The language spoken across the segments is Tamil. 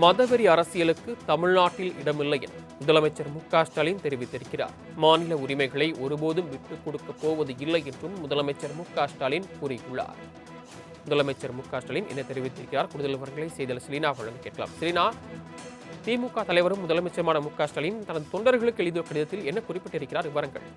மதவெறி அரசியலுக்கு தமிழ்நாட்டில் இடமில்லை என முதலமைச்சர் மு.க.ஸ்டாலின் தெரிவித்திருக்கிறார். மாநில உரிமைகளை ஒருபோதும் விட்டுக் கொடுக்கப் போவது இல்லை என்றும் முதலமைச்சர் மு.க.ஸ்டாலின் கூறியுள்ளார். முதலமைச்சர் மு.க.ஸ்டாலின் என்ன தெரிவித்திருக்கிறார்? கூடுதல் விவரங்களை செய்தியாளர் செலினா வழங்க கேட்கலாம். செலினா, திமுக தலைவரும் முதலமைச்சருமான மு.க.ஸ்டாலின் தனது தொண்டர்களுக்கு எழுதிய கடிதத்தில் என்ன குறிப்பிட்டிருக்கிறார்? விவரங்கள்.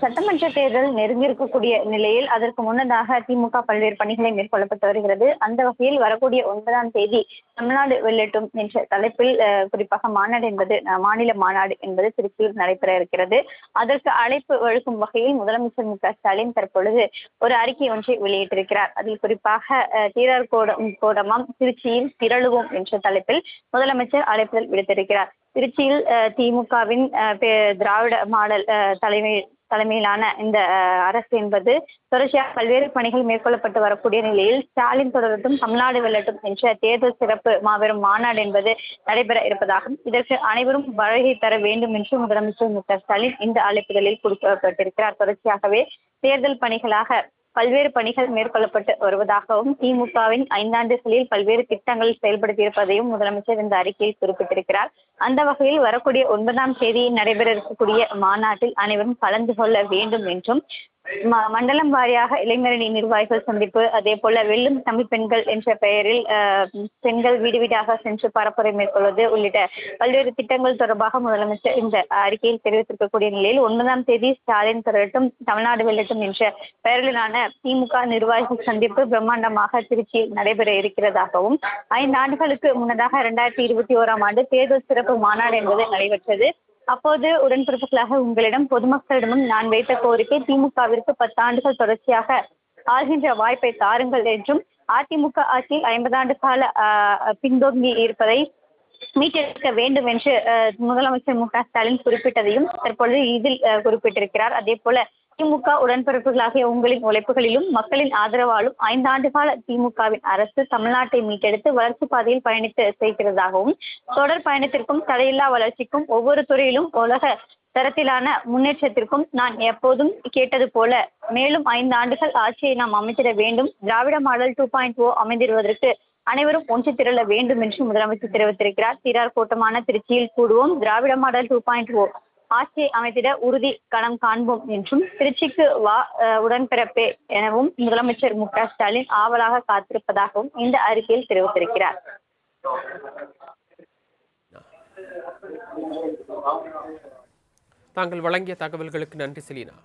சட்டமன்ற தேர்தல் நெருங்கியிருக்கக்கூடிய நிலையில் அதற்கு முன்னதாக திமுக பல்வேறு பணிகளை மேற்கொள்ளப்பட்டு வருகிறது. அந்த வகையில் வரக்கூடிய 9ஆம் தேதி தமிழ்நாடு வெல்லட்டும் என்ற தலைப்பில் குறிப்பாக மாநாடு என்பது மாநில மாநாடு என்பது திருச்சியில் நடைபெற இருக்கிறது. அதற்கு அழைப்பு வழங்கும் வகையில் முதலமைச்சர் மு.க.ஸ்டாலின் தற்பொழுது ஒரு அறிக்கை ஒன்றை வெளியிட்டிருக்கிறார். அதில் குறிப்பாக தீரர் கோடமாம் திருச்சியில் திரளுவோம் என்ற தலைப்பில் முதலமைச்சர் அழைப்புதல் விடுத்திருக்கிறார். திருச்சியில் திமுகவின் திராவிட மாடல் தலைமையிலான இந்த அரசு என்பது தொடர்ச்சியாக பல்வேறு பணிகள் மேற்கொள்ளப்பட்டு வரக்கூடிய நிலையில் ஸ்டாலின் தொடரட்டும் தமிழ்நாடு வெல்லட்டும் என்ற தேர்தல் சிறப்பு மாபெரும் மாநாடு என்பது நடைபெற இருப்பதாகவும் இதற்கு அனைவரும் வருகை தர வேண்டும் என்று முதலமைச்சர் மு.க.ஸ்டாலின் இந்த அழைப்புதலில் கொடுக்கப்பட்டிருக்கிறார். தொடர்ச்சியாகவே தேர்தல் பணிகளாக பல்வேறு பணிகள் மேற்கொள்ளப்பட்டு வருவதாகவும் திமுகவின் 5 ஆண்டுகளில் பல்வேறு திட்டங்கள் செயல்படுத்தியிருப்பதையும் முதலமைச்சர் இந்த அறிக்கையில் குறிப்பிட்டிருக்கிறார். அந்த வகையில் வரக்கூடிய 9ஆம் தேதி நடைபெற இருக்கக்கூடிய மாநாட்டில் அனைவரும் கலந்து கொள்ள வேண்டும் என்றும் மண்டலம் வாரியாக இளைஞரணி நிர்வாகிகள் சந்திப்பு, அதே போல வெல்லும் தமிழ் பெண்கள் என்ற பெயரில் பெண்கள் வீடு வீடாக சென்று பரப்புரை மேற்கொள்வது உள்ளிட்ட பல்வேறு திட்டங்கள் தொடர்பாக முதலமைச்சர் இந்த அறிக்கையில் தெரிவித்திருக்கக்கூடிய நிலையில் 9ஆம் தேதி ஸ்டாலின் தொடரட்டும் தமிழ்நாடு வெல்லட்டும் என்ற பெயரிலான திமுக நிர்வாகிகள் சந்திப்பு பிரம்மாண்டமாக திருச்சியில் நடைபெற இருக்கிறதாகவும் 5 ஆண்டுகளுக்கு முன்னதாக 2021ஆம் ஆண்டு தேர்தல் சிறப்பு மாநாடு என்பது நடைபெற்றது. அப்போது உடன்பிறப்புகளாக உங்களிடம் பொதுமக்களிடமும் நான் வைத்த கோரிக்கை திமுகவிற்கு 10 ஆண்டுகள் தொடர்ச்சியாக ஆள்கின்ற வாய்ப்பை தாருங்கள் என்றும் அதிமுக ஆட்சியில் 50 ஆண்டு கால பின்தோங்கி இருப்பதை மீட்டெடுக்க வேண்டும் என்று முதலமைச்சர் மு.க.ஸ்டாலின் குறிப்பிட்டதையும் தற்பொழுது இதில் குறிப்பிட்டிருக்கிறார். அதே போல திமுக உடன்பிறப்புகளாகிய உங்களின் உழைப்புகளிலும் மக்களின் ஆதரவாலும் 5 ஆண்டு கால திமுகவின் அரசு தமிழ்நாட்டை மீட்டெடுத்து வளர்ச்சி பாதையில் பயணித்து செய்கிறதாகவும் தொடர் பயணத்திற்கும் தடையில்லா வளர்ச்சிக்கும் ஒவ்வொரு துறையிலும் உலக தரத்திலான முன்னேற்றத்திற்கும் நான் எப்போதும் கேட்டது போல மேலும் 5 ஆண்டுகள் ஆட்சியை நாம் அமைத்திட வேண்டும். திராவிட மாடல் 2.0 அமைந்திடுவதற்கு அனைவரும் ஒன்று திரள வேண்டும் என்று முதலமைச்சர் தெரிவித்திருக்கிறார். தீரார் கூட்டமான திருச்சியில் கூடுவோம், திராவிட மாடல் 2.0 ஆட்சியை அமைத்திட உறுதி களம் காண்போம் என்றும் திருச்சிக்கு உடன்பிறப்பே எனவும் முதலமைச்சர் மு.க.ஸ்டாலின் ஆவலாக காத்திருப்பதாகவும் இந்த அறிக்கையில் தெரிவித்திருக்கிறார். தாங்கள் வழங்கிய தகவல்களுக்கு நன்றி செலினா.